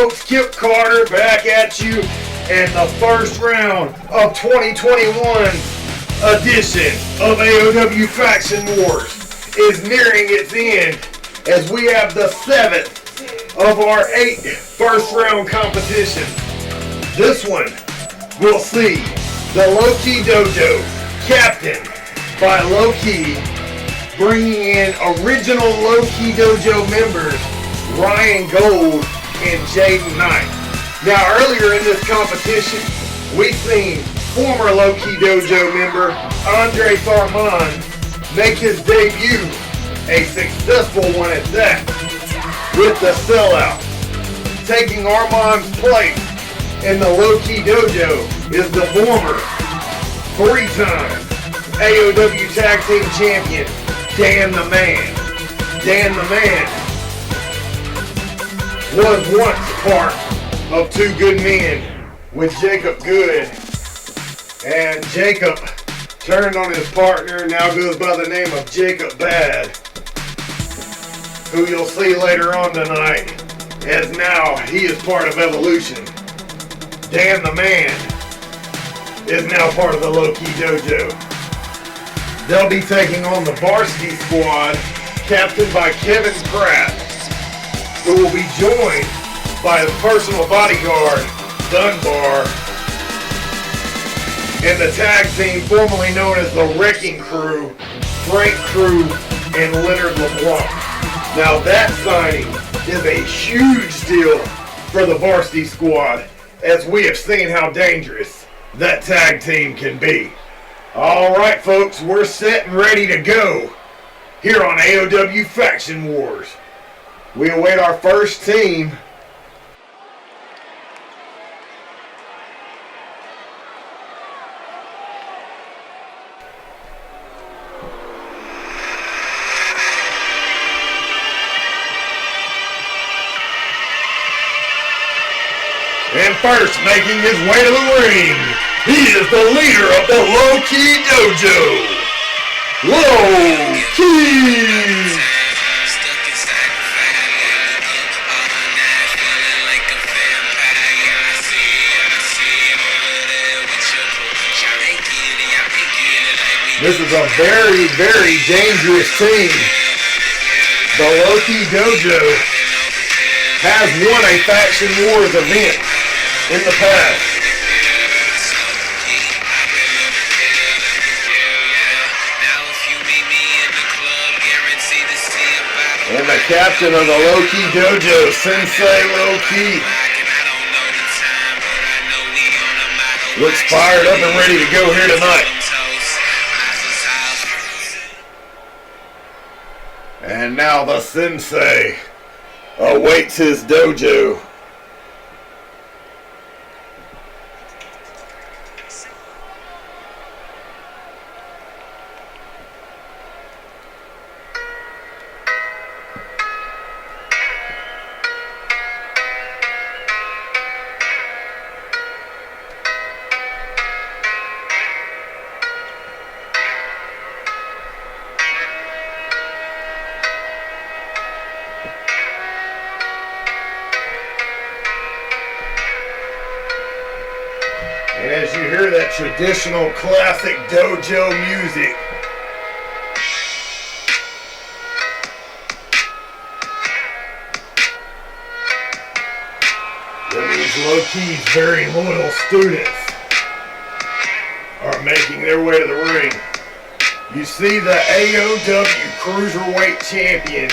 folks, Kip Carter back at you, and the first round of 2021 edition of AoW Faction Wars is nearing its end as we have the 7th of our 8 first round competitions. This one will see the Low-Key Dojo, captained by Low-Key, bringing in original Low-Key Dojo members Ryan Gold and Jaden Knight. Now, earlier in this competition, we've seen former Low-Key Dojo member Andre Tharman make his debut, a successful one at that, with the sellout. Taking Armand's place in the Low-Key Dojo is the former 3-time AoW Tag Team Champion, Dan the Man. Dan the Man was once part of Two Good Men with Jacob Good, and Jacob turned on his partner, now goes by the name of Jacob Bad, who you'll see later on tonight, as now he is part of Evolution. Dan the Man is now part of the Low-Key Dojo. They'll be taking on the Varsity squad, captained by Kevin Pratt, who will be joined by the personal bodyguard, Dunbar, and the tag team formerly known as the Wrecking Crew, Frank Crew and Leonard LeBlanc. Now that signing is a huge deal for the Varsity squad, as we have seen how dangerous that tag team can be. Alright folks, we're set and ready to go here on AoW Faction Wars. We await our first team. And first, making his way to the ring, he is the leader of the Low-Key Dojo, Low-Key! This is a very, very dangerous team. The Low-Key Dojo has won a Faction Wars event in the past. And the captain of the Low-Key Dojo, Sensei Low-Key, looks fired up and ready to go here tonight. And now the Sensei awaits his dojo. And as you hear that traditional classic dojo music, that means Low-Key's very loyal students are making their way to the ring. You see the AoW Cruiserweight Champion,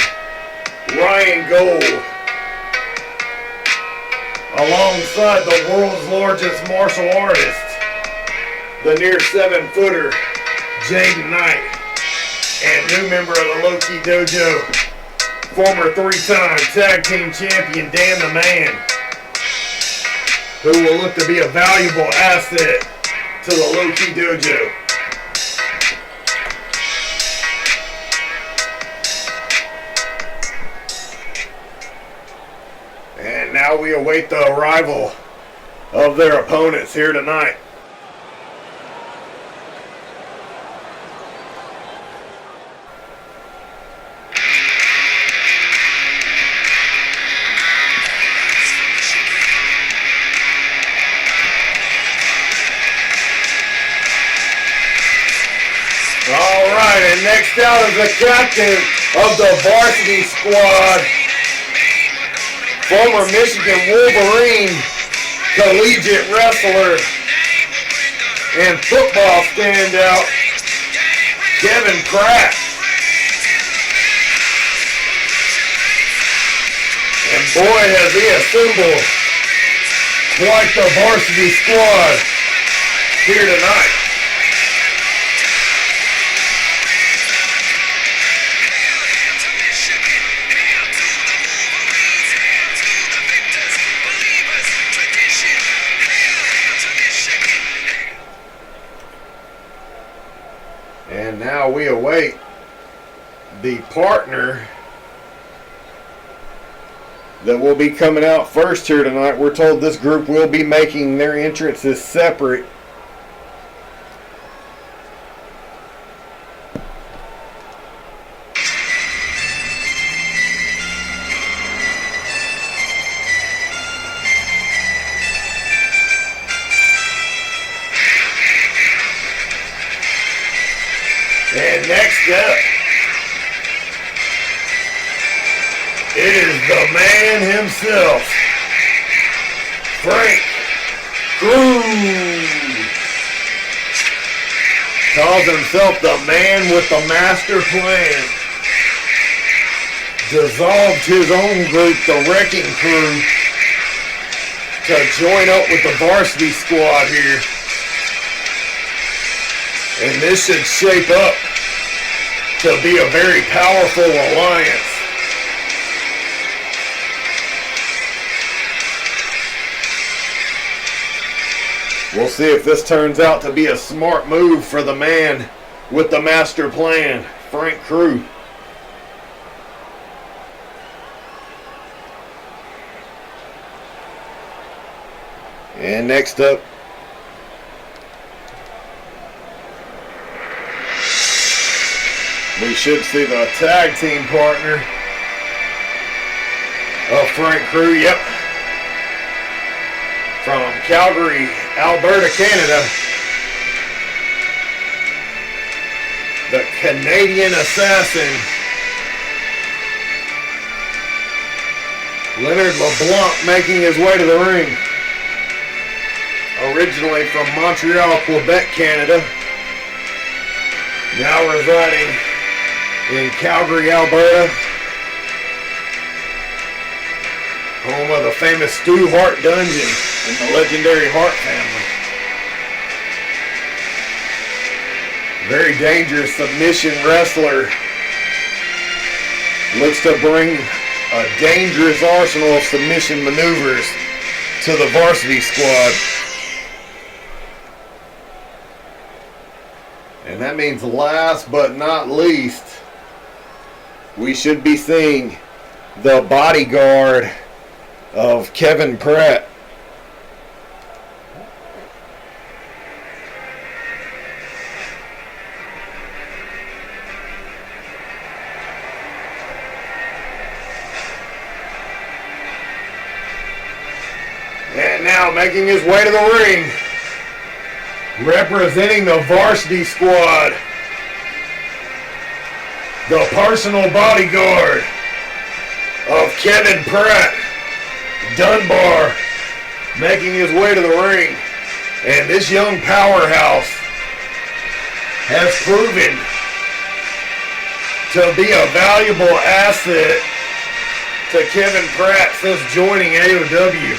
Ryan Gold, alongside the world's largest martial artist, the near 7-footer, Jaden Knight, and new member of the Low-Key Dojo, former 3-time tag team champion, Dan the Man, who will look to be a valuable asset to the Low-Key Dojo. And now we await the arrival of their opponents here tonight. All right, and next out is the captain of the varsity squad, former Michigan Wolverine, collegiate wrestler, and football standout, Kevin Pratt. And boy, has he assembled quite the varsity squad here tonight. And now we await the partner that will be coming out first here tonight. We're told this group will be making their entrances separate. And next up, it is the man himself, Frank Crew. Calls himself the man with the master plan. Dissolved his own group, the Wrecking Crew, to join up with the varsity squad here. And this should shape up to be a very powerful alliance. We'll see if this turns out to be a smart move for the man with the master plan, Frank Crew. And next up, we should see the tag team partner of Frank Crew. Yep. From Calgary, Alberta, Canada, the Canadian Assassin, Leonard LeBlanc, making his way to the ring. Originally from Montreal, Quebec, Canada, now residing in Calgary, Alberta, home of the famous Stu Hart Dungeon and the legendary Hart family. Very dangerous submission wrestler. Looks to bring a dangerous arsenal of submission maneuvers to the varsity squad. And that means last but not least, we should be seeing the bodyguard of Kevin Pratt. And now making his way to the ring, representing the varsity squad, the personal bodyguard of Kevin Pratt, Dunbar, making his way to the ring. And this young powerhouse has proven to be a valuable asset to Kevin Pratt since joining AoW.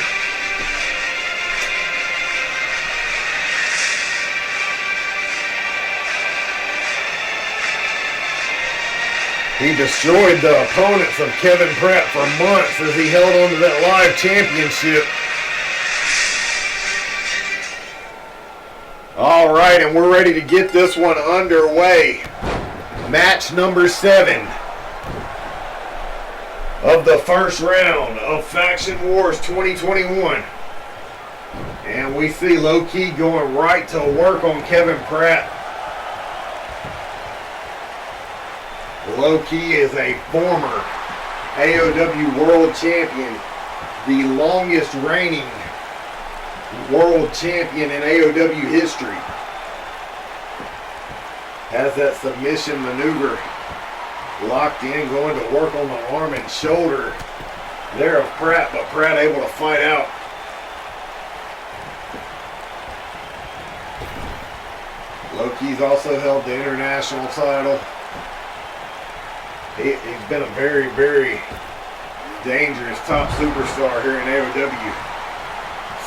He destroyed the opponents of Kevin Pratt for months as he held on to that live championship. All right, and we're ready to get this one underway. Match number 7 of the first round of Faction Wars 2021. And we see Low Key going right to work on Kevin Pratt. Low Key is a former AoW World Champion, the longest reigning World Champion in AoW history. Has that submission maneuver locked in, going to work on the arm and shoulder there of Pratt, but Pratt able to fight out. Loki's also held the international title. He's been a very, very dangerous top superstar here in AoW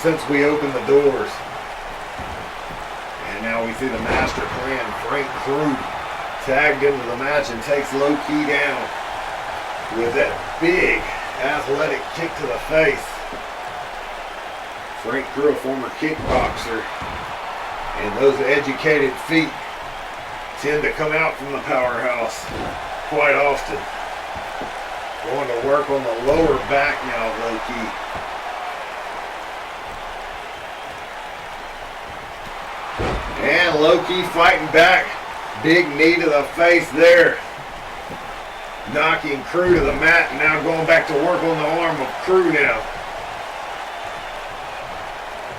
since we opened the doors. And now we see the master plan. Frank Krug tagged into the match and takes Loki down with that big athletic kick to the face. Frank Krug, a former kickboxer, and those educated feet tend to come out from the powerhouse quite often. Going to work on the lower back now, Loki. And Loki fighting back. Big knee to the face there. Knocking Crew to the mat, and now going back to work on the arm of Crew now.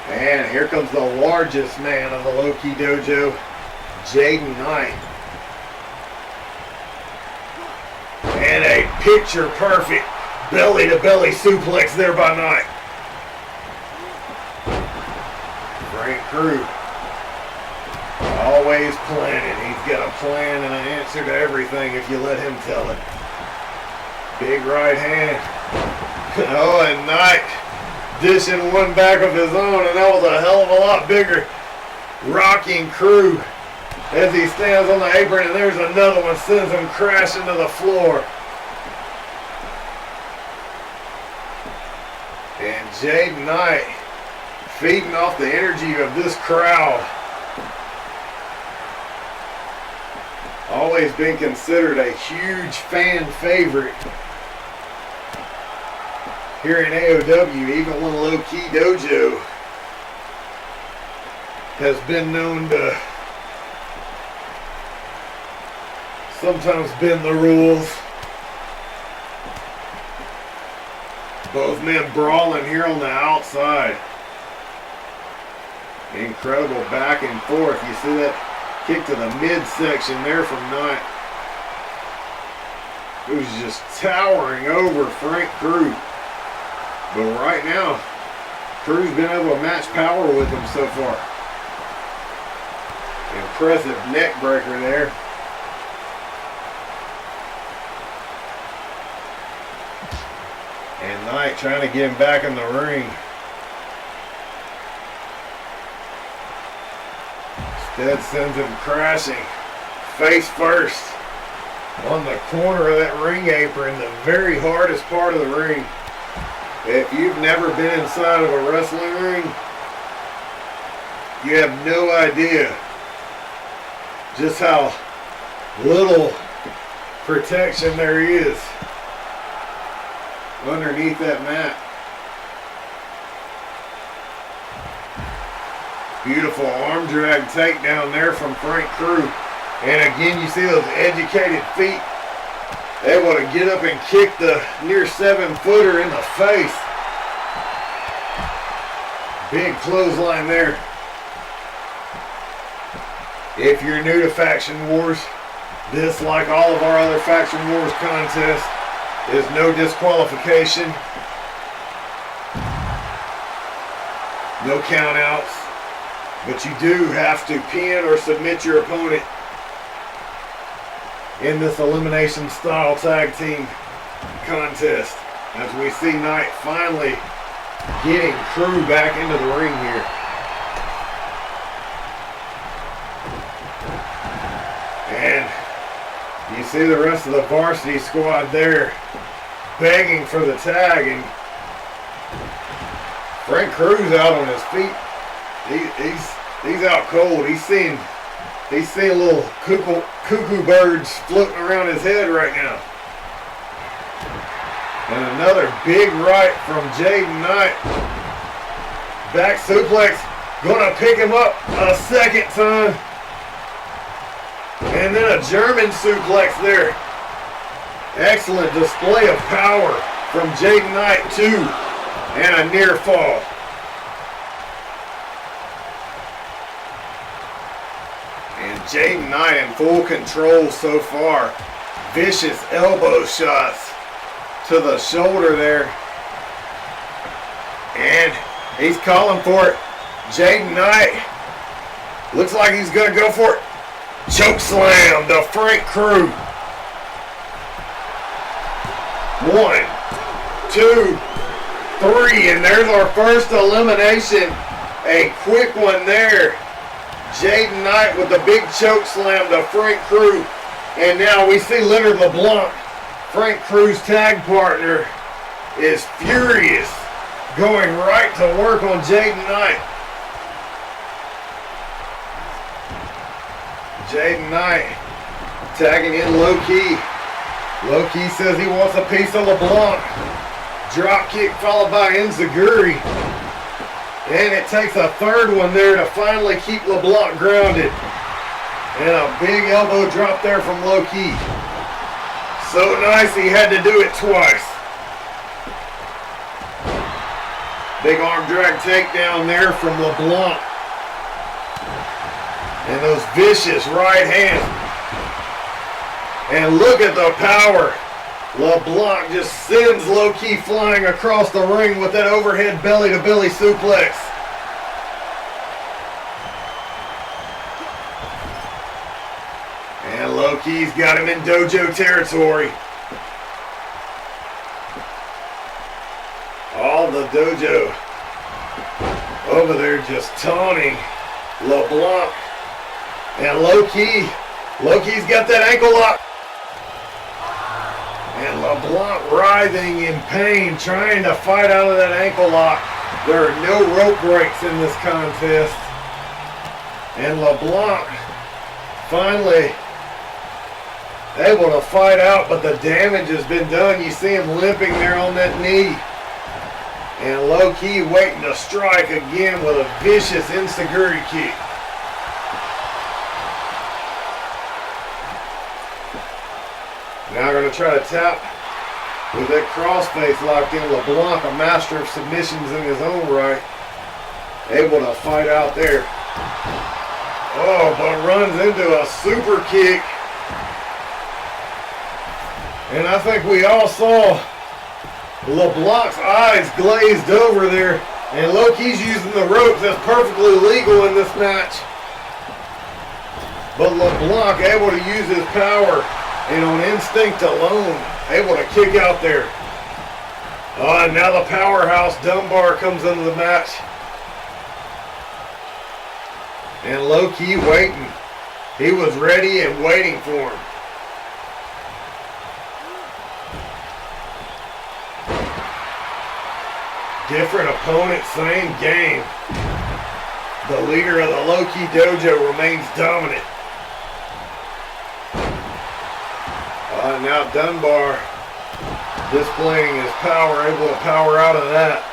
And here comes the largest man of the Loki Dojo, Jaden Knight. And a picture-perfect belly-to-belly suplex there by Knight. Frank Crew, always planning. He's got a plan and an answer to everything if you let him tell it. Big right hand. Oh, and Knight dishing one back of his own, and that was a hell of a lot bigger. Rocking Crew as he stands on the apron, and there's another one, sends him crashing to the floor. And Jaden Knight feeding off the energy of this crowd. Always been considered a huge fan favorite here in AoW, even when Low-Key Dojo has been known to sometimes bend the rules. Both men brawling here on the outside. Incredible back and forth. You see that kick to the midsection there from Knight. It was just towering over Frank Crew. But right now, Crew's been able to match power with him so far. Impressive neck breaker there. And Knight trying to get him back in the ring. Instead sends him crashing face first on the corner of that ring apron, the very hardest part of the ring. If you've never been inside of a wrestling ring, you have no idea just how little protection there is underneath that mat. Beautiful arm drag takedown there from Frank Crew. And again, you see those educated feet able to get up and kick the near 7-footer in the face. Big clothesline there. If you're new to Faction Wars, this, like all of our other Faction Wars contests, is no disqualification, no countouts, but you do have to pin or submit your opponent in this elimination style tag team contest, as we see Knight finally getting Crew back into the ring here. And you see the rest of the Varsity squad there begging for the tag, and Frank Crew's out on his feet. He's out cold. He's seeing little cuckoo birds floating around his head right now. And another big right from Jaden Knight. Back suplex. Gonna pick him up a second time. And then a German suplex there. Excellent display of power from Jaden Knight too. And a near fall. And Jaden Knight in full control so far. Vicious elbow shots to the shoulder there. And he's calling for it. Jaden Knight looks like he's going to go for it. Choke slam to Frank Crew. 1, 2, 3, and there's our first elimination. A quick one there. Jaden Knight with the big choke slam to Frank Crew. And now we see Leonard LeBlanc, Frank Crew's tag partner, is furious, going right to work on Jaden Knight. Jaden Knight tagging in Low Key. Low Key says he wants a piece of LeBlanc. Drop kick followed by Enziguri. And it takes a third one there to finally keep LeBlanc grounded. And a big elbow drop there from Low Key. So nice he had to do it twice. Big arm drag takedown there from LeBlanc. And those vicious right hands. And look at the power. LeBlanc just sends Low Key flying across the ring with that overhead belly-to-belly suplex. And Low Key's got him in Dojo territory. All the Dojo over there just taunting LeBlanc. And Low Key's got that ankle lock. And LeBlanc writhing in pain, trying to fight out of that ankle lock. There are no rope breaks in this contest. And LeBlanc finally able to fight out, but the damage has been done. You see him limping there on that knee. And Low Key waiting to strike again with a vicious Enziguri kick. Now going to try to tap with that crossface locked in. LeBlanc, a master of submissions in his own right, able to fight out there. Oh, but runs into a super kick. And I think we all saw LeBlanc's eyes glazed over there. And Low Key's using the ropes. That's perfectly legal in this match. But LeBlanc able to use his power. And on instinct alone, able to kick out there. And now the powerhouse Dunbar comes into the match. And Low Key waiting. He was ready and waiting for him. Different opponent, same game. The leader of the Low Key Dojo remains dominant. Now Dunbar displaying his power, able to power out of that.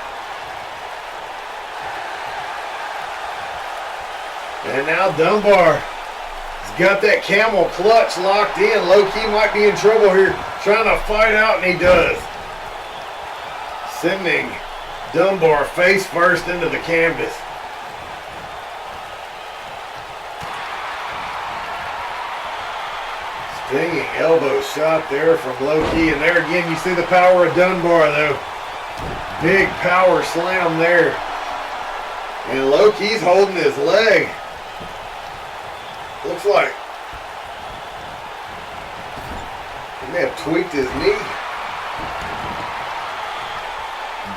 And now Dunbar has got that camel clutch locked in. Low Key might be in trouble here, trying to fight out, and he does. Sending Dunbar face first into the canvas. Stinging elbow shot there from Low Key. And there again, you see the power of Dunbar, though. Big power slam there. And Low Key's holding his leg. Looks like he may have tweaked his knee.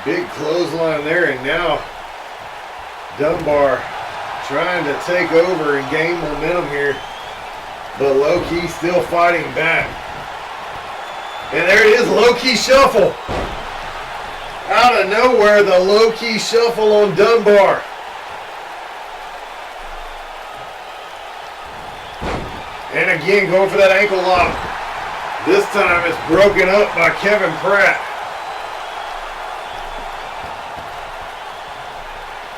Big clothesline there, and now Dunbar trying to take over and gain momentum here. But Low Key still fighting back. And there it is, Low Key shuffle. Out of nowhere, the Low Key shuffle on Dunbar. And again, going for that ankle lock. This time it's broken up by Kevin Pratt.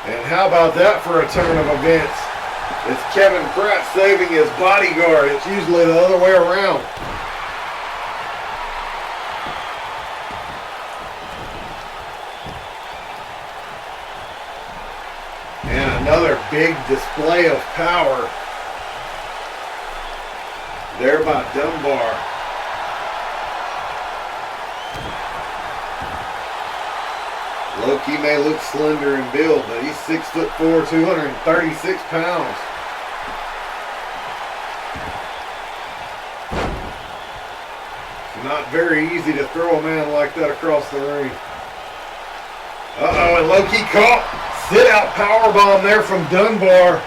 And how about that for a turn of events? It's Kevin Pratt saving his bodyguard. It's usually the other way around. And another big display of power there by Dunbar. Low-key may look slender in build, but he's 6'4", 236 pounds. It's not very easy to throw a man like that across the ring. Uh-oh, and Low-key caught. Sit-out powerbomb there from Dunbar.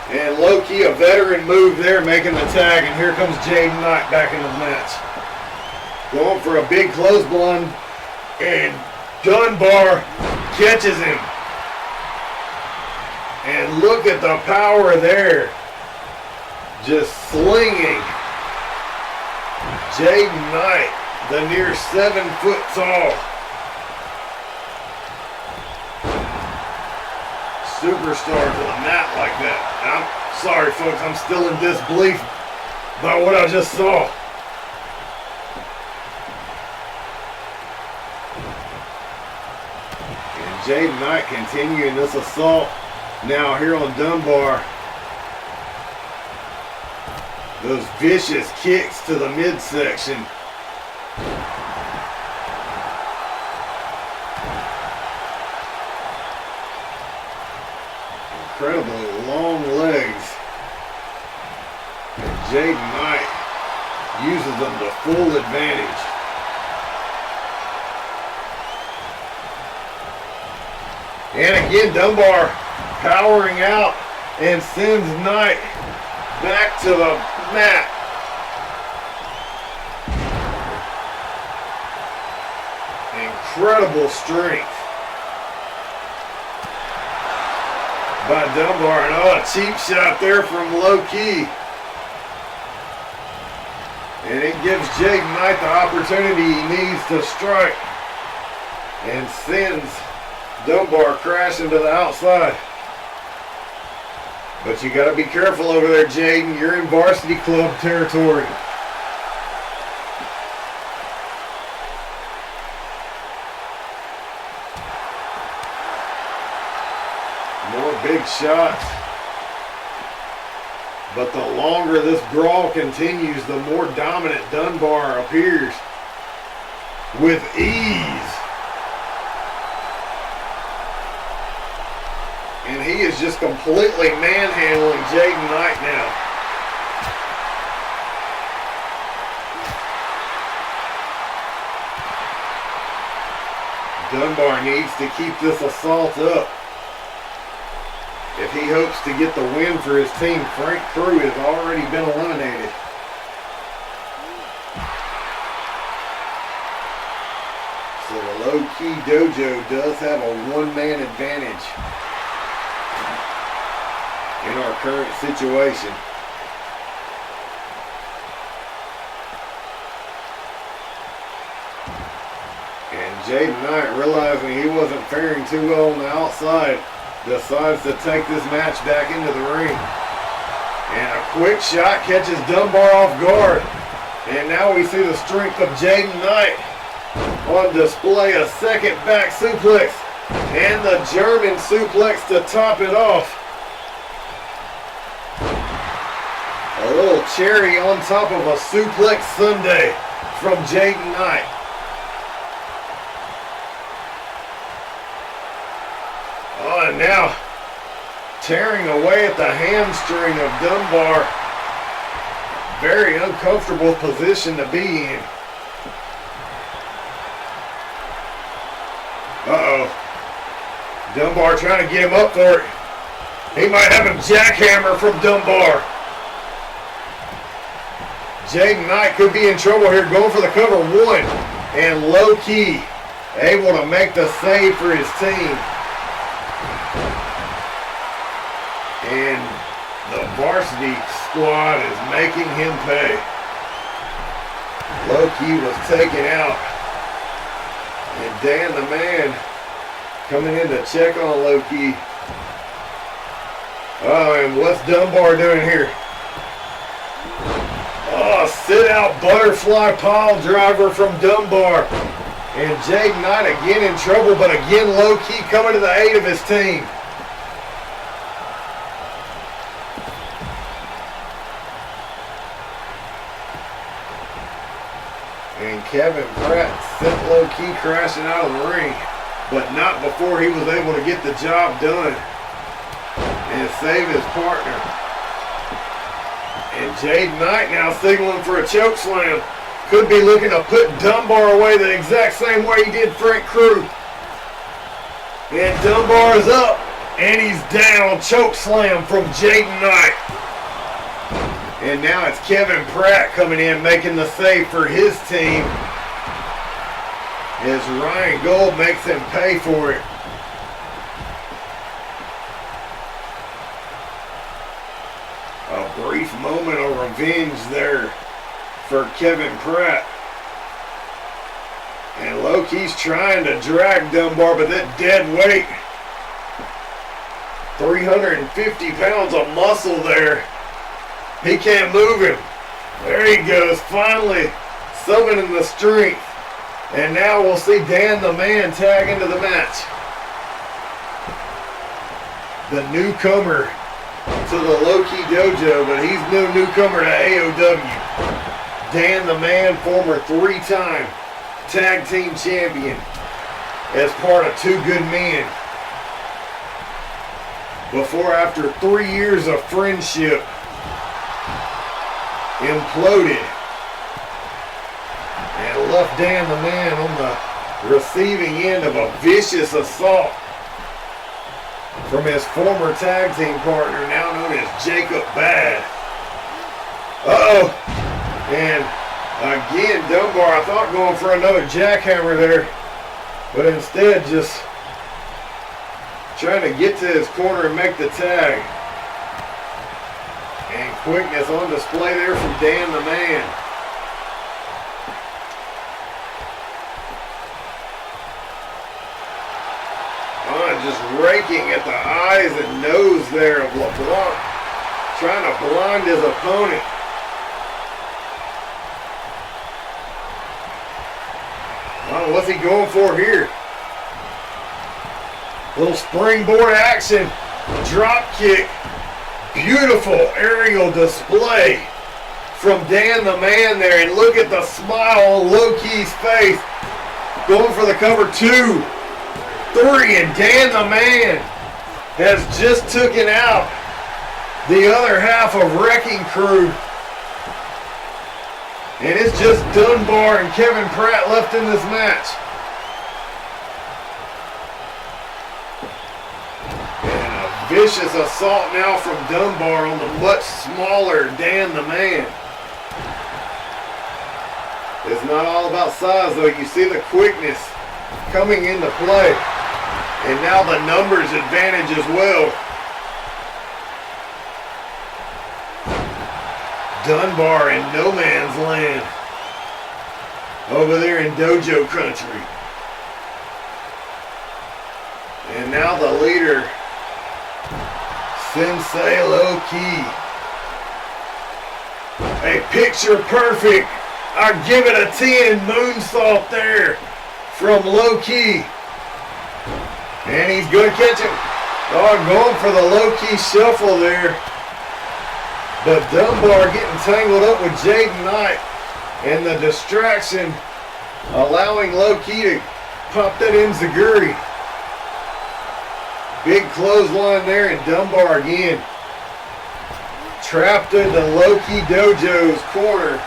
And Low-key, a veteran move there, making the tag. And here comes Jaden Knight back into the match. Going for a big clothesline. And Dunbar catches him. And look at the power there. Just slinging. Jaden Knight, the near 7 foot tall superstar to the mat like that. I'm sorry, folks, I'm still in disbelief by what I just saw. And Jaden Knight continuing this assault now here on Dunbar. Those vicious kicks to the midsection. Incredibly long legs. And Jaden Knight uses them to full advantage. And again, Dunbar powering out and sends Knight back to the mat. Incredible strength by Dunbar. And oh, a cheap shot there from Low-key. And it gives Jaden Knight the opportunity he needs to strike. And sends Dunbar crashing to the outside. But you got to be careful over there, Jaden. You're in Varsity Club territory. More big shots. But the longer this brawl continues, the more dominant Dunbar appears. With ease. And he is just completely manhandling Jaden Knight now. Dunbar needs to keep this assault up if he hopes to get the win for his team. Frank Crew has already been eliminated. So the Low-key Dojo does have a one-man advantage in our current situation. And Jaden Knight, realizing he wasn't faring too well on the outside, decides to take this match back into the ring. And a quick shot catches Dunbar off guard. And now we see the strength of Jaden Knight on display. A second back suplex and the German suplex to top it off. A little cherry on top of a suplex sundae from Jaden Knight. Oh, and now tearing away at the hamstring of Dunbar. Very uncomfortable position to be in. Uh-oh. Dunbar trying to get him up for it. He might have a jackhammer from Dunbar. Jaden Knight could be in trouble here, going for the cover one. And Low-key able to make the save for his team. And the Varsity squad is making him pay. Low-key was taken out. And Dan the man coming in to check on Low-key. Oh, and what's Dunbar doing here? Oh, sit out butterfly pile driver from Dunbar. And Jaden Knight again in trouble, but again Low-key coming to the aid of his team. And Kevin Pratt sent low-key crashing out of the ring, but not before he was able to get the job done and save his partner. And Jaden Knight now signaling for a choke slam. Could be looking to put Dunbar away the exact same way he did Frank Crew. And Dunbar is up, and he's down. Choke slam from Jaden Knight. And now it's Kevin Pratt coming in, making the save for his team, as Ryan Gold makes him pay for it. A brief moment of revenge there for Kevin Pratt. And Loki's trying to drag Dunbar, but that dead weight, 350 pounds of muscle there. He can't move him. There he goes, finally summoning the strength. And now we'll see Dan the Man tag into the match. The newcomer to the Loki Dojo, but he's no newcomer to AoW. Dan the Man, former 3-time tag team champion, as part of Two Good Men. Before, after 3 years of friendship, imploded and left Dan the Man on the receiving end of a vicious assault from his former tag team partner, now known as Jacob Bad. Uh-oh. And again, Dunbar, I thought going for another jackhammer there, but instead just trying to get to his corner and make the tag. And quickness on display there from Dan the Man. Just raking at the eyes and nose there of LeBlanc, trying to blind his opponent. Oh, what's he going for here? Little springboard action, drop kick. Beautiful aerial display from Dan the Man there, and look at the smile on Loki's face. Going for the cover, 2, 3, and Dan the Man has just taken out the other half of Wrecking Crew. And it's just Dunbar and Kevin Pratt left in this match. Vicious assault now from Dunbar on the much smaller Dan the Man. It's not all about size though. You see the quickness coming into play. And now the numbers advantage as well. Dunbar in no man's land over there in Dojo country. And now the leader, Sensei Loki. A picture perfect, I give it a 10 moonsault there from Loki. And he's going to catch him. Oh, going for the Loki shuffle there. But Dunbar getting tangled up with Jaden Knight. And the distraction allowing Loki to pop that enziguri. Big clothesline there, and Dunbar again trapped in the Loki Dojo's corner.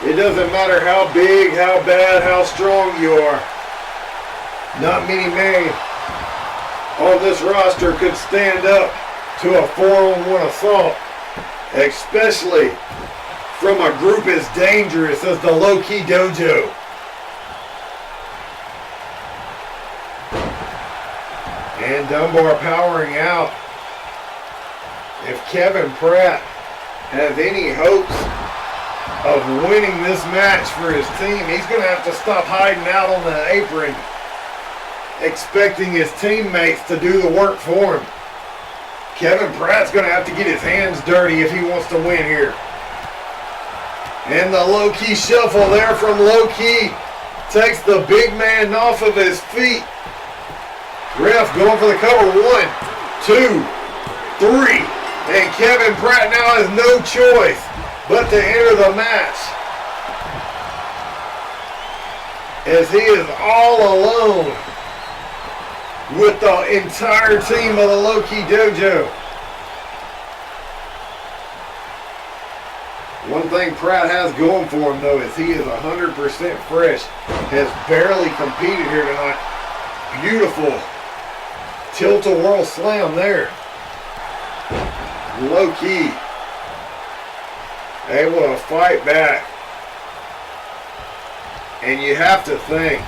It doesn't matter how big, how bad, how strong you are. Not many men on this roster could stand up to a 4-on-1 assault, especially from a group as dangerous as the Loki Dojo. And Dunbar powering out. If Kevin Pratt has any hopes of winning this match for his team, he's going to have to stop hiding out on the apron, expecting his teammates to do the work for him. Kevin Pratt's going to have to get his hands dirty if he wants to win here. And the low-key shuffle there from Low-Key takes the big man off of his feet. Ref going for the cover, 1, 2, 3. And Kevin Pratt now has no choice but to enter the match. as he is all alone with the entire team of the Low-Key Dojo. One thing Pratt has going for him, though, is he is 100% fresh. Has barely competed here tonight. Beautiful tilt-a-whirl slam there. Low-key. Able to fight back. And you have to think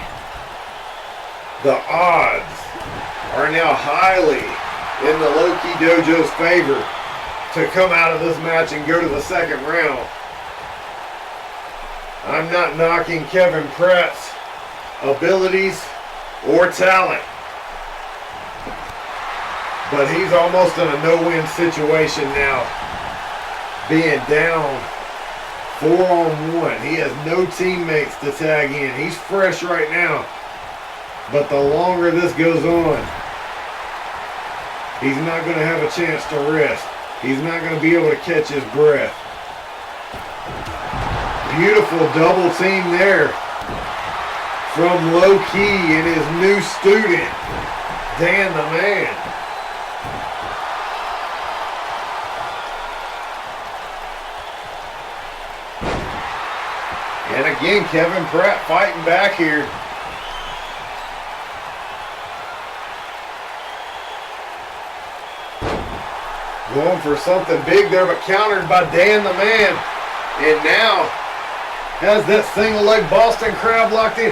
the odds are now highly in the Low-Key Dojo's favor to come out of this match and go to the second round. I'm not knocking Kevin Pratt's abilities or talent, but he's almost in a no-win situation now, being down 4-on-1. He has no teammates to tag in. He's fresh right now, but the longer this goes on, he's not going to have a chance to rest. He's not going to be able to catch his breath. Beautiful double team there from Low-Key and his new student, Dan the Man. And again, Kevin Pratt fighting back here. Going for something big there, but countered by Dan the Man. And now has that single leg Boston Crab locked in.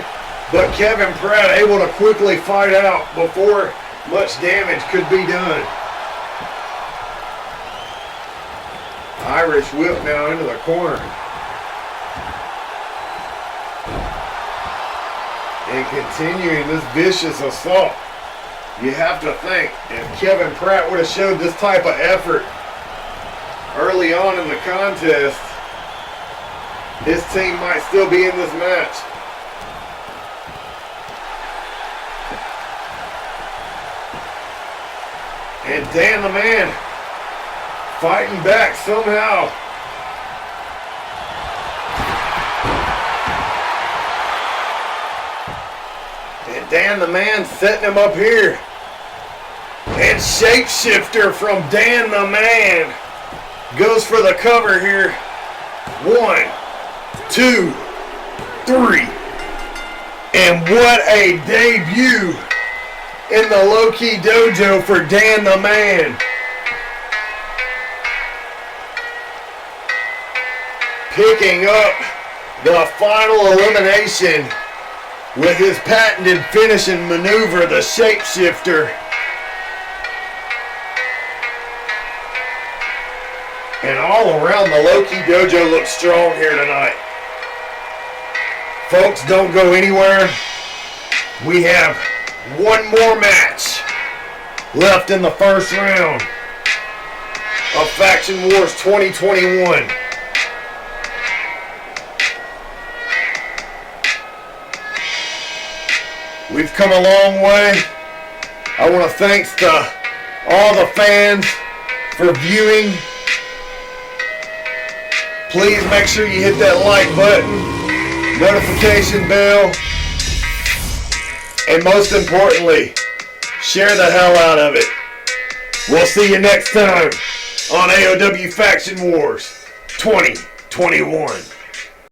But Kevin Pratt able to quickly fight out before much damage could be done. Irish whip now into the corner. And continuing this vicious assault. You have to think, if Kevin Pratt would have showed this type of effort early on in the contest, his team might still be in this match. And Dan the Man fighting back somehow. And Dan the Man setting him up here. And shapeshifter from Dan the Man goes for the cover here. 1, 2, 3. And what a debut in the Low-Key Dojo for Dan the Man. Picking up the final elimination with his patented finishing maneuver, the shapeshifter. And all around, the Low-Key Dojo looks strong here tonight. Folks, don't go anywhere. We have one more match left in the first round of Faction Wars 2021. We've come a long way. I want to thank all the fans for viewing. Please make sure you hit that like button, notification bell, and most importantly, share the hell out of it. We'll see you next time on AoW Faction Wars 2021.